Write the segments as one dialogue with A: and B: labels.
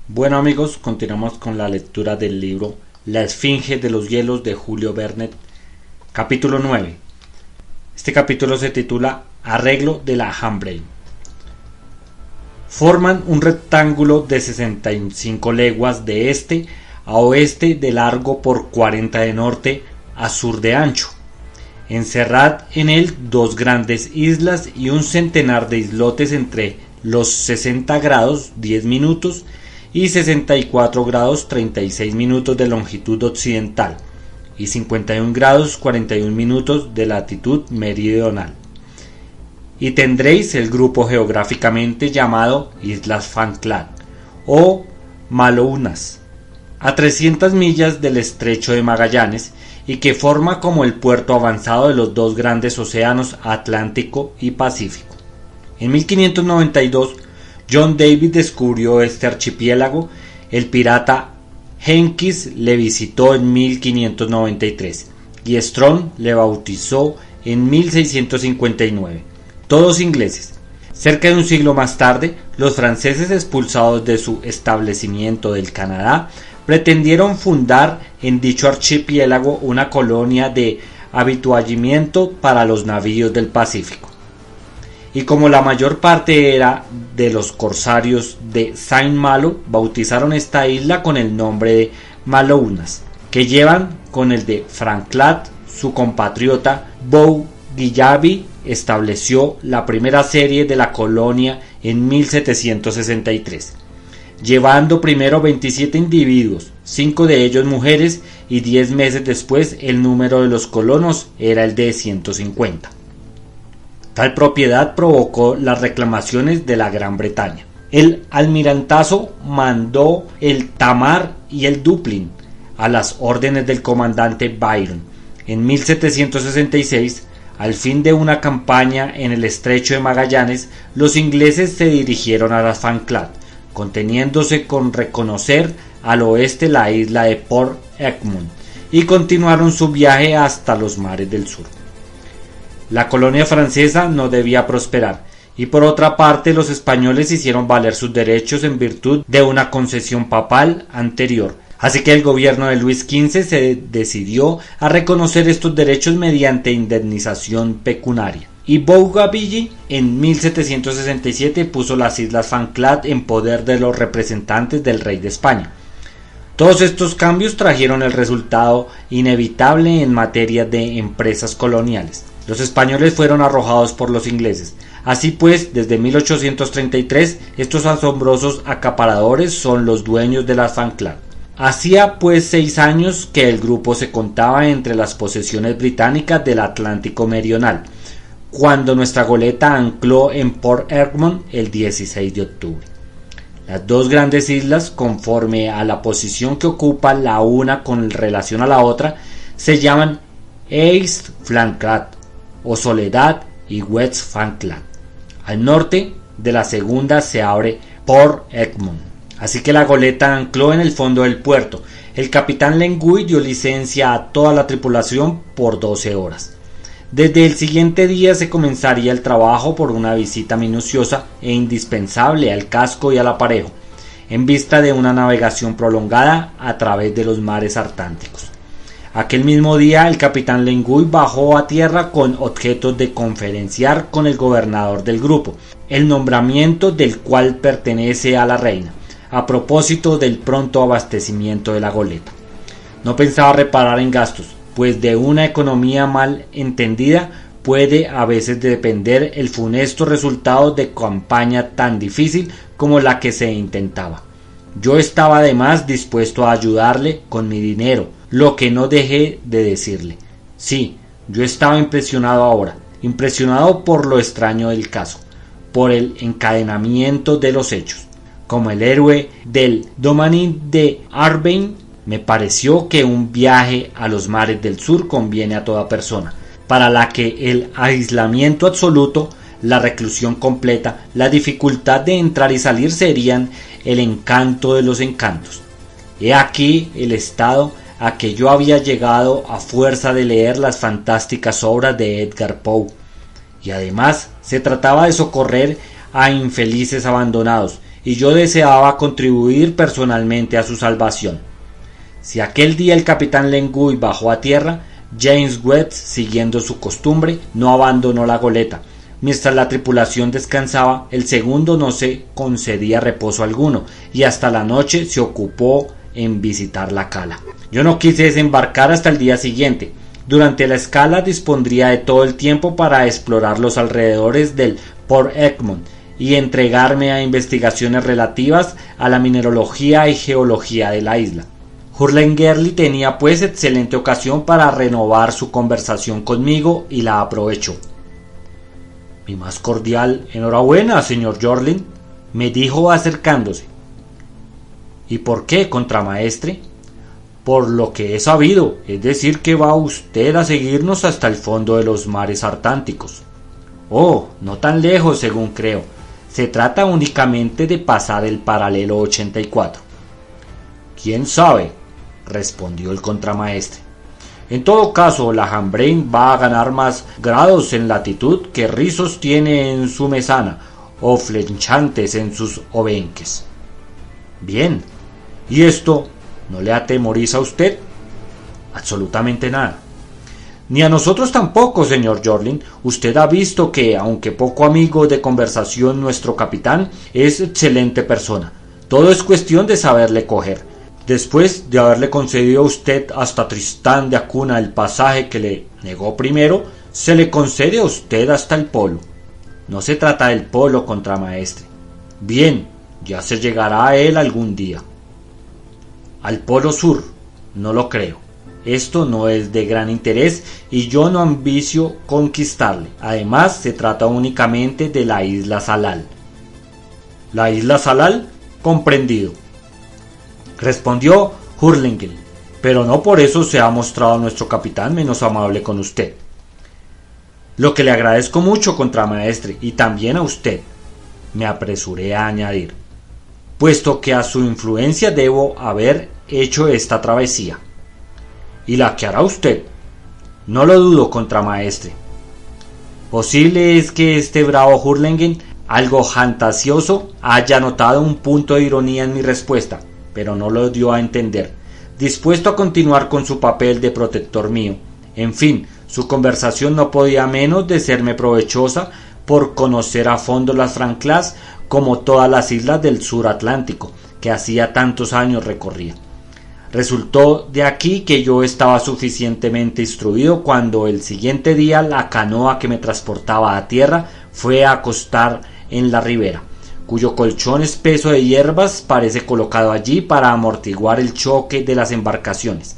A: Bueno amigos, continuamos con la lectura del libro La Esfinge de los Hielos de Julio Verne, capítulo 9. Este capítulo se titula Arreglo de la Hambre. Forman un rectángulo de 65 leguas de este a oeste de largo por 40 de norte a sur de ancho. Encerrad en él dos grandes islas y un centenar de islotes entre los 60 grados 10 minutos y 64 grados 36 minutos de longitud occidental y 51 grados 41 minutos de latitud meridional. Y tendréis el grupo geográficamente llamado Islas Falkland o Malounas, a 300 millas del estrecho de Magallanes, y que forma como el puerto avanzado de los dos grandes océanos Atlántico y Pacífico. En 1592 John Davis descubrió este archipiélago. El pirata Henkis le visitó en 1593 y Strong le bautizó en 1659. Todos ingleses. Cerca de un siglo más tarde, los franceses, expulsados de su establecimiento del Canadá, pretendieron fundar en dicho archipiélago una colonia de avituallamiento para los navíos del Pacífico. Y como la mayor parte era de los corsarios de Saint-Malo, bautizaron esta isla con el nombre de Malounas, que llevan con el de Falkland. Su compatriota Bougainville estableció la primera serie de la colonia en 1763, llevando primero 27 individuos, 5 de ellos mujeres, y 10 meses después el número de los colonos era el de 150. Tal propiedad provocó las reclamaciones de la Gran Bretaña. El almirantazo mandó el Tamar y el Dublín a las órdenes del comandante Byron. En 1766, al fin de una campaña en el estrecho de Magallanes, los ingleses se dirigieron a las Falkland, conteniéndose con reconocer al oeste la isla de Port Egmont, y continuaron su viaje hasta los mares del sur. La colonia francesa no debía prosperar, y por otra parte los españoles hicieron valer sus derechos en virtud de una concesión papal anterior. Así que el gobierno de Luis XV se decidió a reconocer estos derechos mediante indemnización pecuniaria. Y Bougainville en 1767 puso las Islas Falkland en poder de los representantes del rey de España. Todos estos cambios trajeron el resultado inevitable en materia de empresas coloniales. Los españoles fueron arrojados por los ingleses. Así pues, desde 1833, estos asombrosos acaparadores son los dueños de las Falkland. Hacía pues 6 años que el grupo se contaba entre las posesiones británicas del Atlántico Meridional, cuando nuestra goleta ancló en Port Egmont el 16 de octubre. Las dos grandes islas, conforme a la posición que ocupa la una con relación a la otra, se llaman East Falkland o Soledad y West Falkland. Al norte de la segunda se abre Port Egmont. Así que la goleta ancló en el fondo del puerto. El capitán Lenguy dio licencia a toda la tripulación por 12 horas. Desde el siguiente día se comenzaría el trabajo por una visita minuciosa e indispensable al casco y al aparejo, en vista de una navegación prolongada a través de los mares atlánticos. Aquel mismo día el capitán Lenguy bajó a tierra con objeto de conferenciar con el gobernador del grupo, el nombramiento del cual pertenece a la reina, a propósito del pronto abastecimiento de la goleta. No pensaba reparar en gastos, pues de una economía mal entendida puede a veces depender el funesto resultado de campaña tan difícil como la que se intentaba. Yo estaba además dispuesto a ayudarle con mi dinero, lo que no dejé de decirle. Sí, yo estaba impresionado ahora, impresionado por lo extraño del caso, por el encadenamiento de los hechos. Como el héroe del Domaine de Arbain, me pareció que un viaje a los mares del sur conviene a toda persona, para la que el aislamiento absoluto, la reclusión completa, la dificultad de entrar y salir serían el encanto de los encantos. He aquí el estado a que yo había llegado a fuerza de leer las fantásticas obras de Edgar Poe, y además se trataba de socorrer a infelices abandonados, y yo deseaba contribuir personalmente a su salvación. Si aquel día el capitán Lenguy bajó a tierra, James Webb, siguiendo su costumbre, no abandonó la goleta. Mientras la tripulación descansaba, el segundo no se concedía reposo alguno, y hasta la noche se ocupó en visitar la cala. Yo no quise desembarcar hasta el día siguiente. Durante la escala dispondría de todo el tiempo para explorar los alrededores del Port Egmont y entregarme a investigaciones relativas a la mineralogía y geología de la isla. Hurlengherli tenía pues excelente ocasión para renovar su conversación conmigo y la aprovechó. Mi más cordial enhorabuena, señor Jorlin, me dijo acercándose. ¿Y por qué, contramaestre? Por lo que he sabido, es decir, que va usted a seguirnos hasta el fondo de los mares artánticos. Oh, no tan lejos según creo. Se trata únicamente de pasar el paralelo 84. ¿Quién sabe?, respondió el contramaestre. En todo caso, la Hambrain va a ganar más grados en latitud que rizos tiene en su mesana o flechantes en sus obenques. Bien, ¿y esto no le atemoriza a usted? Absolutamente nada. Ni a nosotros tampoco, señor Jorlin. Usted ha visto que, aunque poco amigo de conversación, nuestro capitán es excelente persona. Todo es cuestión de saberle coger. Después de haberle concedido a usted hasta Tristán de Acuna el pasaje que le negó primero, se le concede a usted hasta el polo. No se trata del polo, contramaestre. Bien, ya se llegará a él algún día. Al polo sur, no lo creo. Esto no es de gran interés y yo no ambicio conquistarle. Además, se trata únicamente de la isla Salal. ¿La isla Salal? Comprendido, respondió Hurlengel, pero no por eso se ha mostrado nuestro capitán menos amable con usted. Lo que le agradezco mucho, contramaestre, y también a usted, me apresuré a añadir, puesto que a su influencia debo haber hecho esta travesía. ¿Y la que hará usted? No lo dudo, contramaestre. Posible es que este bravo Hurlengel, algo fantasioso, haya notado un punto de ironía en mi respuesta, pero no lo dio a entender, dispuesto a continuar con su papel de protector mío. En fin, su conversación no podía menos de serme provechosa por conocer a fondo las Franclas como todas las islas del sur Atlántico, que hacía tantos años recorría. Resultó de aquí que yo estaba suficientemente instruido cuando el siguiente día la canoa que me transportaba a tierra fue a acostar en la ribera, cuyo colchón espeso de hierbas parece colocado allí para amortiguar el choque de las embarcaciones.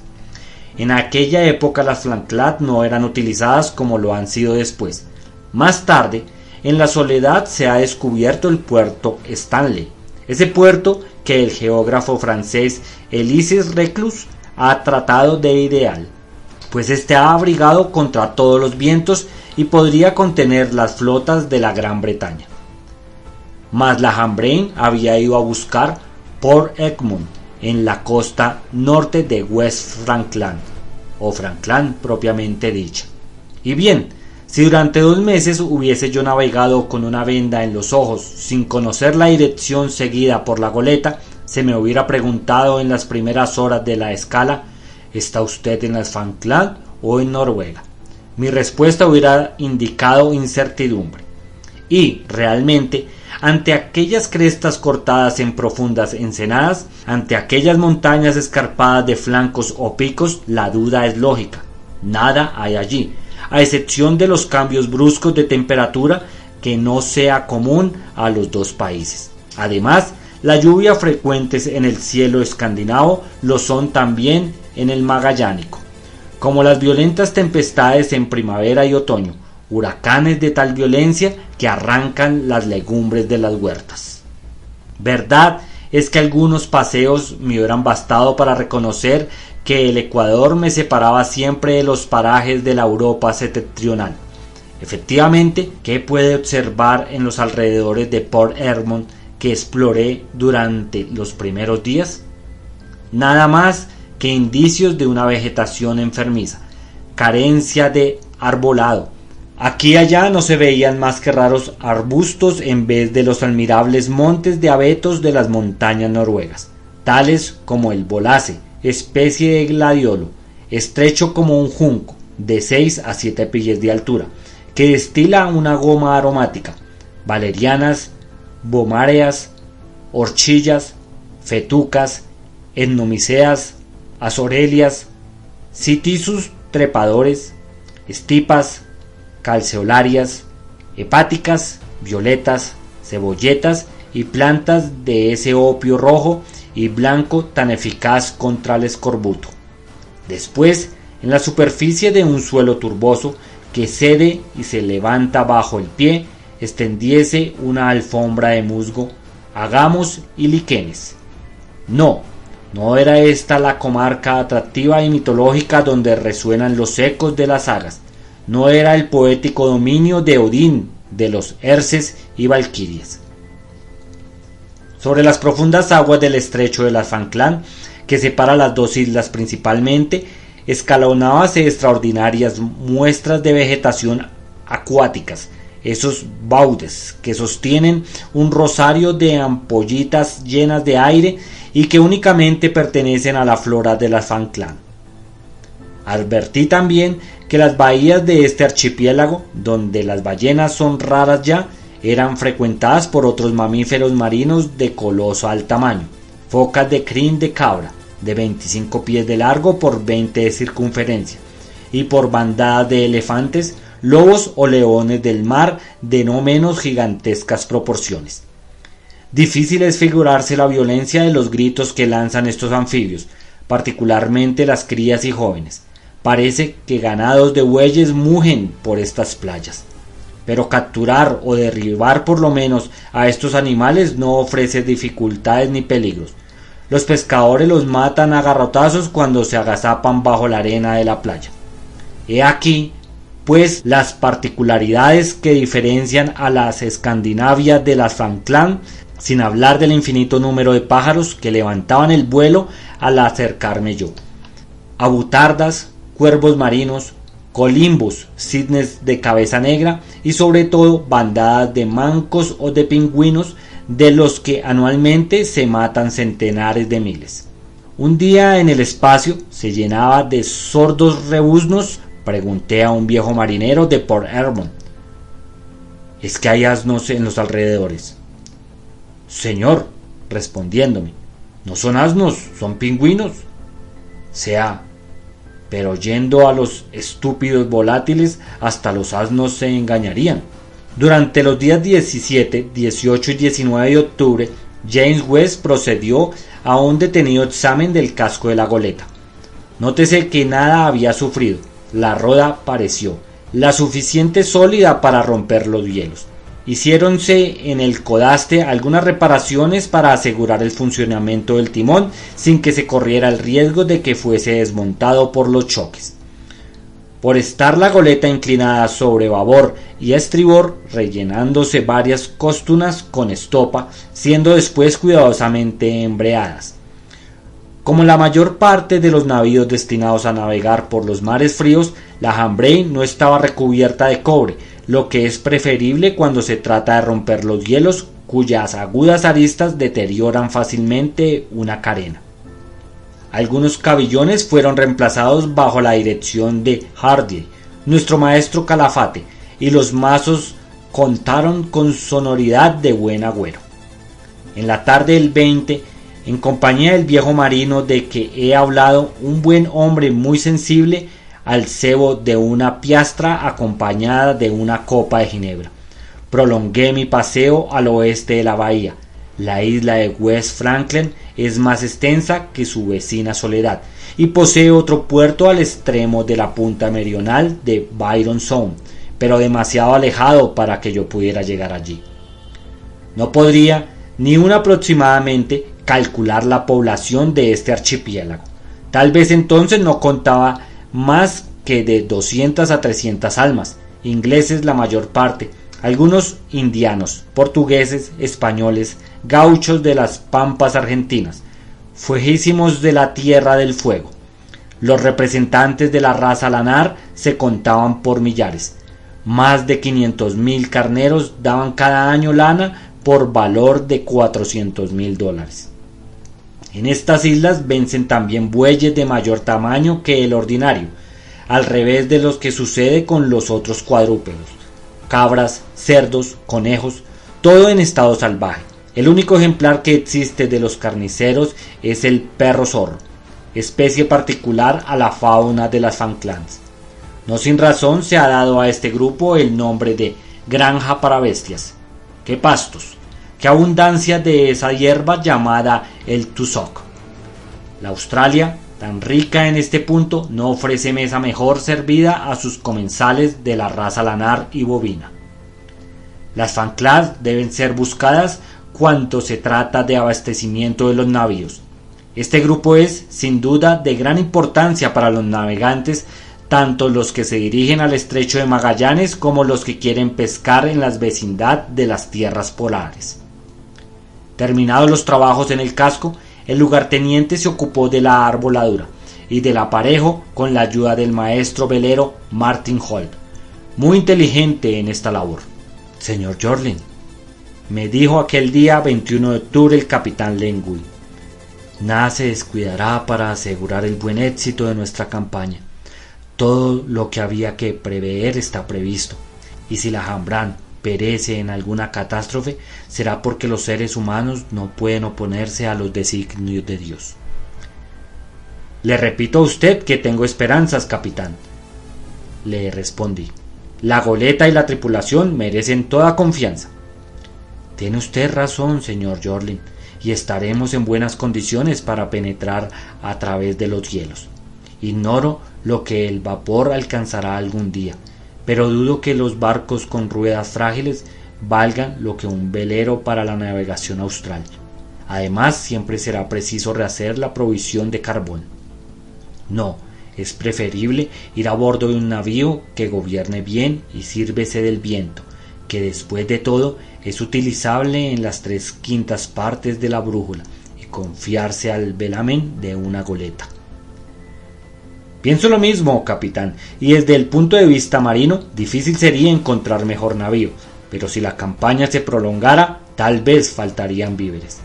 A: En aquella época las Franclas no eran utilizadas como lo han sido después. Más tarde, en la Soledad se ha descubierto el puerto Stanley, ese puerto que el geógrafo francés Élysse Reclus ha tratado de ideal, pues este ha abrigado contra todos los vientos y podría contener las flotas de la Gran Bretaña. Mas la Hambrain había ido a buscar Port Egmont en la costa norte de West Frankland, o Frankland propiamente dicha. Y bien, si durante 2 meses hubiese yo navegado con una venda en los ojos sin conocer la dirección seguida por la goleta, se me hubiera preguntado en las primeras horas de la escala, ¿está usted en las Falkland o en Noruega? Mi respuesta hubiera indicado incertidumbre. Y, realmente, ante aquellas crestas cortadas en profundas ensenadas, ante aquellas montañas escarpadas de flancos o picos, la duda es lógica. Nada hay allí, a excepción de los cambios bruscos de temperatura que no sea común a los dos países. Además, las lluvias frecuentes en el cielo escandinavo lo son también en el magallánico, como las violentas tempestades en primavera y otoño, huracanes de tal violencia que arrancan las legumbres de las huertas. Verdad es que algunos paseos me hubieran bastado para reconocer que el Ecuador me separaba siempre de los parajes de la Europa septentrional. Efectivamente, ¿qué puede observar en los alrededores de Port Egmont que exploré durante los primeros días? Nada más que indicios de una vegetación enfermiza, carencia de arbolado, Aquí y allá no se veían más que raros arbustos en vez de los admirables montes de abetos de las montañas noruegas, tales como el bolace, especie de gladiolo, estrecho como un junco, de 6 a 7 pies de altura, que destila una goma aromática, valerianas, bomáreas, horchillas, fetucas, etnomiceas, azorelias, citisus trepadores, estipas, calceolarias, hepáticas, violetas, cebolletas y plantas de ese opio rojo y blanco tan eficaz contra el escorbuto. Después, en la superficie de un suelo turboso que cede y se levanta bajo el pie, extendiese una alfombra de musgo, agamos y liquenes. No era esta la comarca atractiva y mitológica donde resuenan los ecos de las sagas. No era el poético dominio de Odín, de los Herces y Valquirias. Sobre las profundas aguas del estrecho de las Falkland, que separa las dos islas principalmente, escalonábase extraordinarias muestras de vegetación acuáticas, esos baudes que sostienen un rosario de ampollitas llenas de aire y que únicamente pertenecen a la flora de las Falkland. Advertí también que las bahías de este archipiélago, donde las ballenas son raras ya, eran frecuentadas por otros mamíferos marinos de colosal tamaño, focas de crin de cabra, de 25 pies de largo por 20 de circunferencia, y por bandadas de elefantes, lobos o leones del mar de no menos gigantescas proporciones. Difícil es figurarse la violencia de los gritos que lanzan estos anfibios, particularmente las crías y jóvenes. Parece que ganados de bueyes mugen por estas playas. Pero capturar o derribar por lo menos a estos animales no ofrece dificultades ni peligros. Los pescadores los matan a garrotazos cuando se agazapan bajo la arena de la playa. He aquí, pues, las particularidades que diferencian a las Escandinavias de las Falkland, sin hablar del infinito número de pájaros que levantaban el vuelo al acercarme yo. Abutardas, cuervos marinos, colimbos, cisnes de cabeza negra y sobre todo bandadas de mancos o de pingüinos, de los que anualmente se matan centenares de miles. Un día en el espacio se llenaba de sordos rebuznos. Pregunté a un viejo marinero de Port Egmont: ¿es que hay asnos en los alrededores? Señor, respondiéndome: no son asnos, son pingüinos. Sea, pero yendo a los estúpidos volátiles, hasta los asnos se engañarían. Durante los días 17, 18 y 19 de octubre, James West procedió a un detenido examen del casco de la goleta. Nótese que nada había sufrido. La roda pareció la suficiente sólida para romper los hielos. Hiciéronse en el codaste algunas reparaciones para asegurar el funcionamiento del timón sin que se corriera el riesgo de que fuese desmontado por los choques. Por estar la goleta inclinada sobre babor y estribor, rellenándose varias costunas con estopa, siendo después cuidadosamente embreadas. Como la mayor parte de los navíos destinados a navegar por los mares fríos, la Hambrain no estaba recubierta de cobre, lo que es preferible cuando se trata de romper los hielos, cuyas agudas aristas deterioran fácilmente una carena. Algunos cabillones fueron reemplazados bajo la dirección de Hardy, nuestro maestro Calafate, y los mazos contaron con sonoridad de buen agüero. En la tarde del 20, en compañía del viejo marino de que he hablado, un buen hombre muy sensible al cebo de una piastra acompañada de una copa de ginebra, prolongué mi paseo al oeste de la bahía. La isla de West Falkland es más extensa que su vecina Soledad y posee otro puerto al extremo de la punta meridional de Byron Sound, pero demasiado alejado para que yo pudiera llegar allí. No podría ni aun aproximadamente calcular la población de este archipiélago. Tal vez entonces no contaba más que de 200 a 300 almas, ingleses la mayor parte, algunos indianos, portugueses, españoles, gauchos de las pampas argentinas, fuejísimos de la Tierra del Fuego. Los representantes de la raza lanar se contaban por millares. Más de 500.000 carneros daban cada año lana por valor de $400.000. En estas islas vencen también bueyes de mayor tamaño que el ordinario, al revés de lo que sucede con los otros cuadrúpedos: cabras, cerdos, conejos, todo en estado salvaje. El único ejemplar que existe de los carniceros es el perro zorro, especie particular a la fauna de las Falklands. No sin razón se ha dado a este grupo el nombre de granja para bestias. ¡Qué pastos! ¡Qué abundancia de esa hierba llamada el tussock! La Australia, tan rica en este punto, no ofrece mesa mejor servida a sus comensales de la raza lanar y bovina. Las Falklands deben ser buscadas cuando se trata de abastecimiento de los navíos. Este grupo es, sin duda, de gran importancia para los navegantes, tanto los que se dirigen al estrecho de Magallanes como los que quieren pescar en la vecindad de las tierras polares. Terminados los trabajos en el casco, el lugarteniente se ocupó de la arboladura y del aparejo con la ayuda del maestro velero Martin Holt, muy inteligente en esta labor. «Señor Jorlin», me dijo aquel día 21 de octubre el capitán Lengui, «nada se descuidará para asegurar el buen éxito de nuestra campaña. Todo lo que había que prever está previsto, y si la Jambran perece en alguna catástrofe, será porque los seres humanos no pueden oponerse a los designios de Dios». «Le repito a usted que tengo esperanzas, capitán», le respondí. «La goleta y la tripulación merecen toda confianza». «Tiene usted razón, señor Jorlin, y estaremos en buenas condiciones para penetrar a través de los hielos. Ignoro lo que el vapor alcanzará algún día, pero dudo que los barcos con ruedas frágiles valgan lo que un velero para la navegación austral. Además, siempre será preciso rehacer la provisión de carbón. No, es preferible ir a bordo de un navío que gobierne bien y sírvese del viento, que después de todo es utilizable en las 3/5 partes de la brújula, y confiarse al velamen de una goleta». «Pienso lo mismo, capitán, y desde el punto de vista marino, difícil sería encontrar mejor navío, pero si la campaña se prolongara, tal vez faltarían víveres».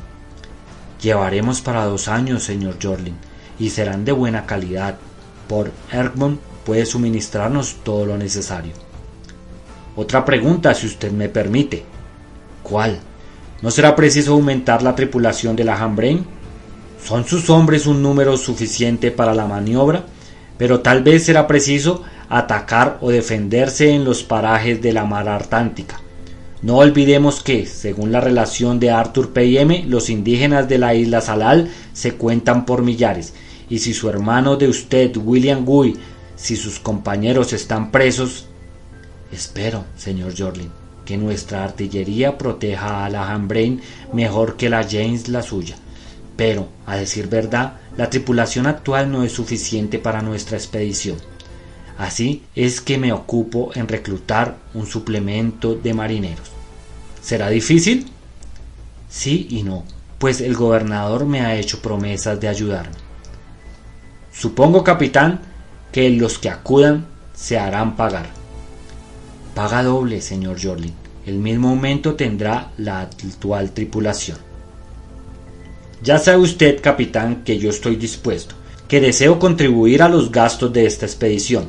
A: «Llevaremos para 2 años, señor Jorlin, y serán de buena calidad. Port Egmont puede suministrarnos todo lo necesario». «Otra pregunta, si usted me permite». «¿Cuál? ¿No será preciso aumentar la tripulación de la Jambran? ¿Son sus hombres un número suficiente para la maniobra? Pero tal vez será preciso atacar o defenderse en los parajes de la mar Atlántica. No olvidemos que, según la relación de Arthur P.M., los indígenas de la isla Salal se cuentan por millares, y si su hermano de usted, William Guy, si sus compañeros están presos». «Espero, señor Jorlin, que nuestra artillería proteja a la Jambran mejor que la James la suya, pero, a decir verdad, la tripulación actual no es suficiente para nuestra expedición. Así es que me ocupo en reclutar un suplemento de marineros». «¿Será difícil?». «Sí y no, pues el gobernador me ha hecho promesas de ayudarme». «Supongo, capitán, que los que acudan se harán pagar». «Paga doble, señor Jorlin. El mismo aumento tendrá la actual tripulación». «Ya sabe usted, capitán, que yo estoy dispuesto, que deseo contribuir a los gastos de esta expedición.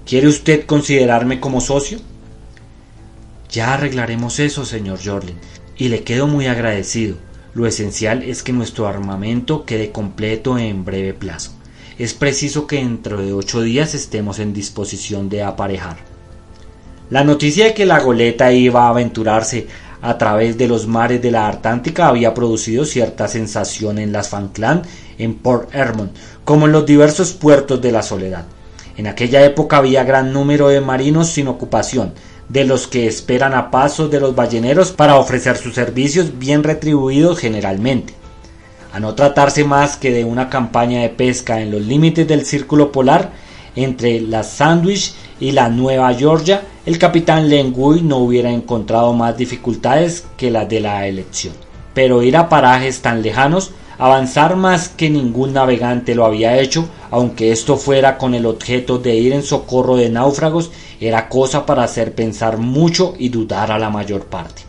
A: ¿Quiere usted considerarme como socio?». «Ya arreglaremos eso, señor Jorlin, y le quedo muy agradecido. Lo esencial es que nuestro armamento quede completo en breve plazo. Es preciso que dentro de 8 días estemos en disposición de aparejar». La noticia de que la goleta iba a aventurarse a través de los mares de la Atlántica había producido cierta sensación en las Falklands, en Port Egmont, como en los diversos puertos de la Soledad. En aquella época había gran número de marinos sin ocupación, de los que esperan a paso de los balleneros para ofrecer sus servicios, bien retribuidos generalmente. A no tratarse más que de una campaña de pesca en los límites del círculo polar, entre las Sandwich y la Nueva Georgia, el capitán Lengui no hubiera encontrado más dificultades que las de la elección. Pero ir a parajes tan lejanos Avanzar más que ningún navegante lo había hecho, aunque esto fuera con el objeto de ir en socorro de náufragos, era cosa para hacer pensar mucho y dudar a la mayor parte.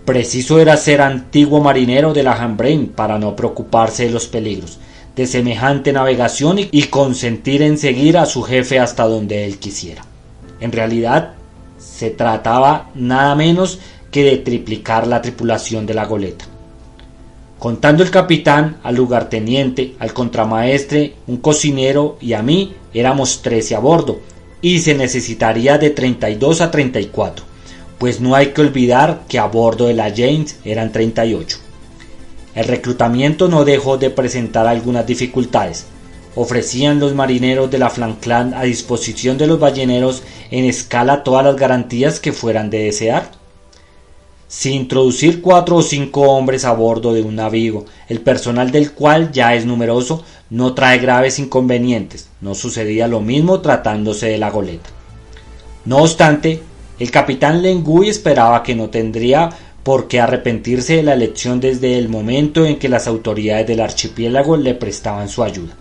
A: Preciso era ser antiguo marinero de la Hambrain para no preocuparse de los peligros de semejante navegación y consentir en seguir a su jefe hasta donde él quisiera. En realidad, se trataba nada menos que de triplicar la tripulación de la goleta. Contando el capitán, al lugarteniente, al contramaestre, un cocinero y a mí, éramos 13 a bordo, y se necesitaría de 32 a 34, pues no hay que olvidar que a bordo de la James eran 38. El reclutamiento no dejó de presentar algunas dificultades. Ofrecían los marineros de la Falkland a disposición de los balleneros en escala todas las garantías que fueran de desear. Si introducir 4 o 5 hombres a bordo de un navío, el personal del cual ya es numeroso, no trae graves inconvenientes. No sucedía lo mismo tratándose de la goleta. No obstante, el capitán Lengui esperaba que no tendría por qué arrepentirse de la elección desde el momento en que las autoridades del archipiélago le prestaban su ayuda.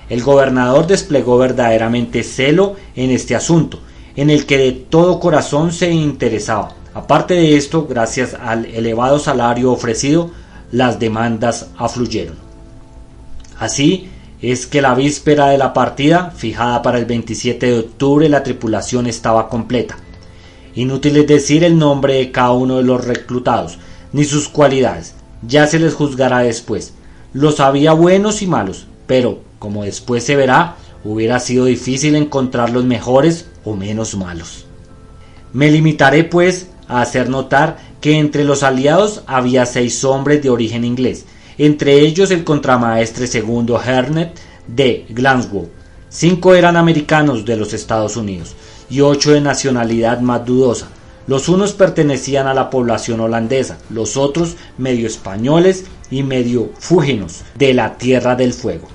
A: El gobernador desplegó verdaderamente celo en este asunto, en el que de todo corazón se interesaba. Aparte de esto, gracias al elevado salario ofrecido, las demandas afluyeron. Así es que la víspera de la partida, fijada para el 27 de octubre, la tripulación estaba completa. Inútil es decir el nombre de cada uno de los reclutados, ni sus cualidades, ya se les juzgará después. Los había buenos y malos, pero, como después se verá, hubiera sido difícil encontrar los mejores o menos malos. Me limitaré, pues, a hacer notar que entre los aliados había 6 hombres de origen inglés, entre ellos el contramaestre segundo Hernet de Glasgow. 5 eran americanos de los Estados Unidos y 8 de nacionalidad más dudosa. Los unos pertenecían a la población holandesa, los otros medio españoles y medio fúginos de la Tierra del Fuego.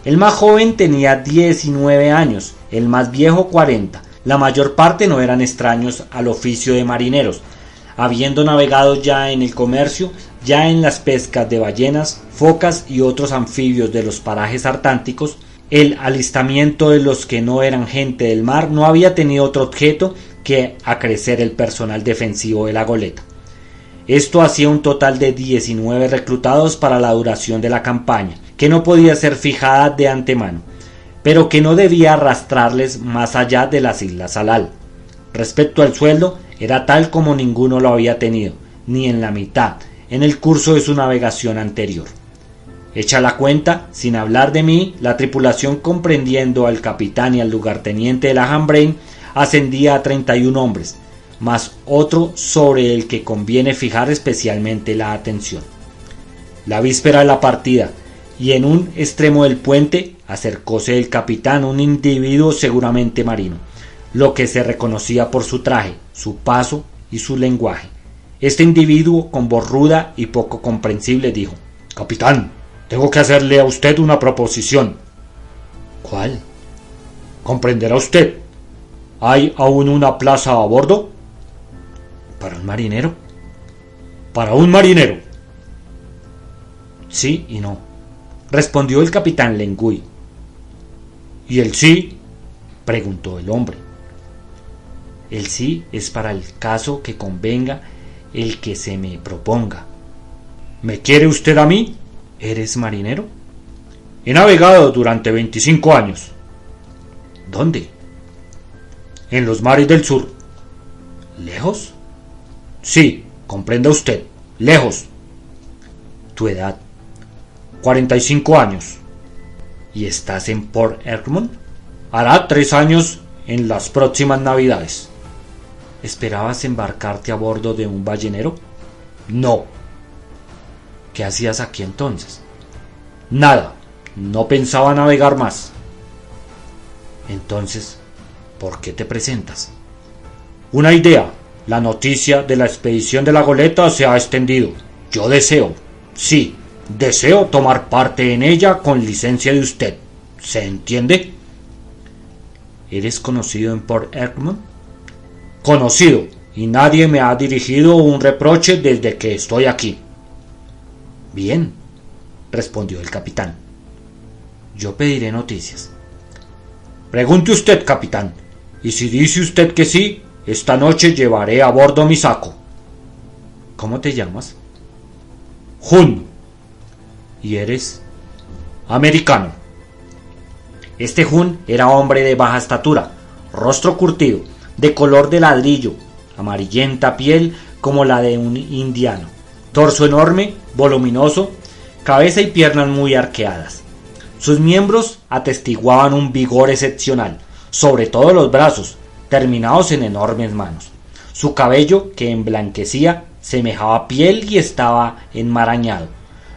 A: El más joven tenía 19 años, el más viejo 40. La mayor parte no eran extraños al oficio de marineros, habiendo navegado ya en el comercio, ya en las pescas de ballenas, focas y otros anfibios de los parajes artánticos. El alistamiento de los que no eran gente del mar no había tenido otro objeto que acrecer el personal defensivo de la goleta. Esto hacía un total de 19 reclutados para la duración de la campaña, que no podía ser fijada de antemano, pero que no debía arrastrarles más allá de las Islas Salal. Respecto al sueldo, era tal como ninguno lo había tenido, ni en la mitad, en el curso de su navegación anterior. Hecha la cuenta, sin hablar de mí, la tripulación, comprendiendo al capitán y al lugarteniente de la Hambrain, ascendía a 31 hombres, más otro sobre el que conviene fijar especialmente la atención. La víspera de la partida, y en un extremo del puente, acercóse el capitán, un individuo seguramente marino, lo que se reconocía por su traje, su paso y su lenguaje. Este individuo, con voz ruda y poco comprensible, dijo: «Capitán, tengo que hacerle a usted una proposición». «¿Cuál?». «Comprenderá usted. ¿Hay aún una plaza a bordo?». «¿Para un marinero?». «Para un marinero». «Sí y no», respondió el capitán Lengui. «¿Y el sí?», preguntó el hombre. «El sí es para el caso que convenga el que se me proponga». «¿Me quiere usted a mí?». «¿Eres marinero?». «He navegado durante 25 años». «¿Dónde?». «En los mares del sur». «¿Lejos?». «Sí, comprenda usted, lejos». «¿Tu edad?». 45 años. «¿Y estás en Port Egmont?». «Hará 3 años en las próximas navidades». «¿Esperabas embarcarte a bordo de un ballenero?». «No». «¿Qué hacías aquí entonces?». «Nada, no pensaba navegar más». «Entonces, ¿por qué te presentas?». «Una idea. La noticia de la expedición de la goleta se ha extendido. Yo deseo tomar parte en ella con licencia de usted. ¿Se entiende?». «¿Eres conocido en Port Egmont?». «Conocido, y nadie me ha dirigido un reproche desde que estoy aquí». «Bien, respondió el capitán. Yo pediré noticias. Pregunte usted, capitán, y si dice usted que sí, esta noche llevaré a bordo mi saco. ¿Cómo te llamas? Hun. ¿Y eres? Americano. Este Hun era hombre de baja estatura, rostro curtido, de color de ladrillo, amarillenta piel como la de un indiano, torso enorme, voluminoso, cabeza y piernas muy arqueadas. Sus miembros atestiguaban un vigor excepcional, sobre todo los brazos, terminados en enormes manos. Su cabello, que emblanquecía, semejaba piel y estaba enmarañado,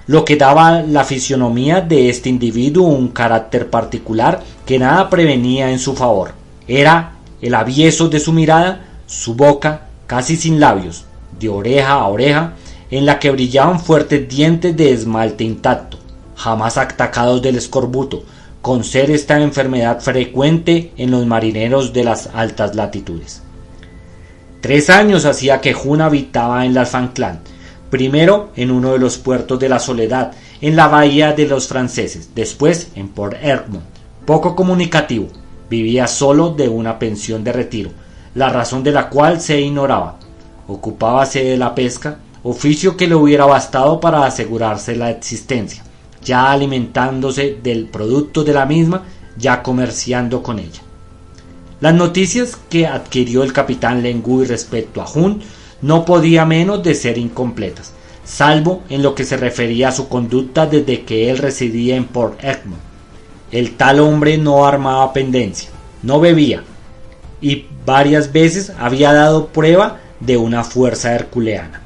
A: lo que daba a la fisionomía de este individuo un carácter particular que nada prevenía en su favor. Era el avieso de su mirada, su boca, casi sin labios, de oreja a oreja, en la que brillaban fuertes dientes de esmalte intacto, jamás atacados del escorbuto, con ser esta enfermedad frecuente en los marineros de las altas latitudes. 3 años hacía que Hun habitaba en las Falkland, primero en uno de los puertos de la Soledad, en la bahía de los franceses, después en Port Egmont. Poco comunicativo, vivía solo de una pensión de retiro, la razón de la cual se ignoraba. Ocupábase de la pesca, oficio que le hubiera bastado para asegurarse la existencia, ya alimentándose del producto de la misma, ya comerciando con ella. Las noticias que adquirió el capitán Lengui respecto a Hun no podía menos de ser incompletas, salvo en lo que se refería a su conducta desde que él residía en Port Egmont. El tal hombre no armaba pendencia, no bebía, y varias veces había dado prueba de una fuerza herculeana.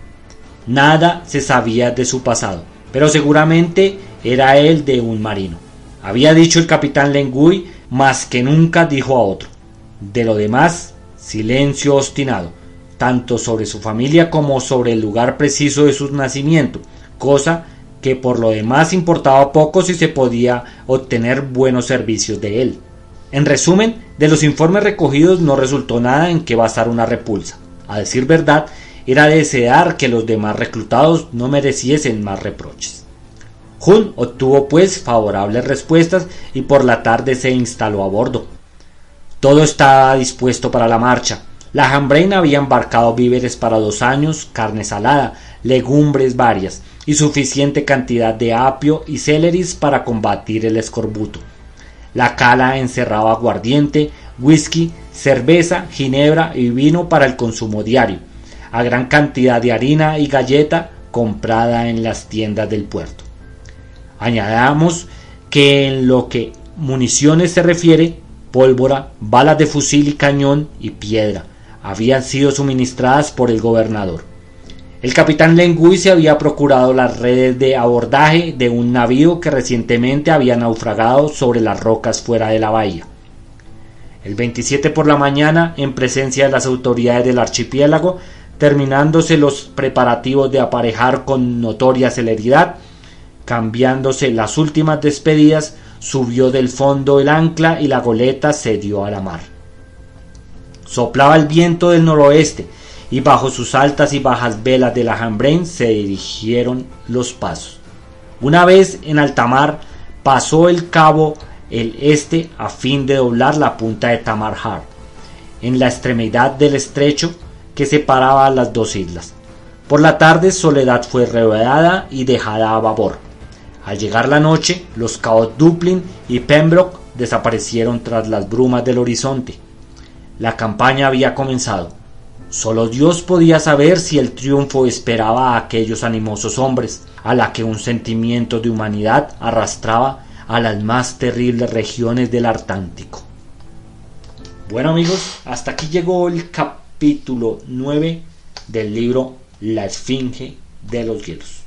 A: Nada se sabía de su pasado, pero seguramente era el de un marino. Había dicho el capitán Lengui, más que nunca dijo a otro. De lo demás, silencio obstinado, tanto sobre su familia como sobre el lugar preciso de su nacimiento, cosa que por lo demás importaba poco si se podía obtener buenos servicios de él. En resumen, de los informes recogidos no resultó nada en que basar una repulsa. A decir verdad, era desear que los demás reclutados no mereciesen más reproches. Hun obtuvo pues favorables respuestas y por la tarde se instaló a bordo. Todo estaba dispuesto para la marcha. La Hambrain había embarcado víveres para 2 años, carne salada, legumbres varias y suficiente cantidad de apio y celeris para combatir el escorbuto. La cala encerraba aguardiente, whisky, cerveza, ginebra y vino para el consumo diario, a gran cantidad de harina y galleta comprada en las tiendas del puerto. Añadamos que en lo que municiones se refiere, pólvora, balas de fusil y cañón y piedra habían sido suministradas por el gobernador. El capitán Lengui se había procurado las redes de abordaje de un navío que recientemente había naufragado sobre las rocas fuera de la bahía. El 27 por la mañana, en presencia de las autoridades del archipiélago, terminándose los preparativos de aparejar con notoria celeridad, cambiándose las últimas despedidas, subió del fondo el ancla y la goleta se dio a la mar. Soplaba el viento del noroeste y bajo sus altas y bajas velas de la Hambrain se dirigieron los pasos. Una vez en alta mar, pasó el cabo el este a fin de doblar la punta de Tamar Har, en la extremidad del estrecho que separaba las 2 islas. Por la tarde Soledad fue rodeada y dejada a babor. Al llegar la noche, los cabos Dublin y Pembroke desaparecieron tras las brumas del horizonte. La campaña había comenzado. Solo Dios podía saber si el triunfo esperaba a aquellos animosos hombres, a la que un sentimiento de humanidad arrastraba a las más terribles regiones del Atlántico. Bueno amigos, hasta aquí llegó el capítulo 9 del libro La Esfinge de los Hielos.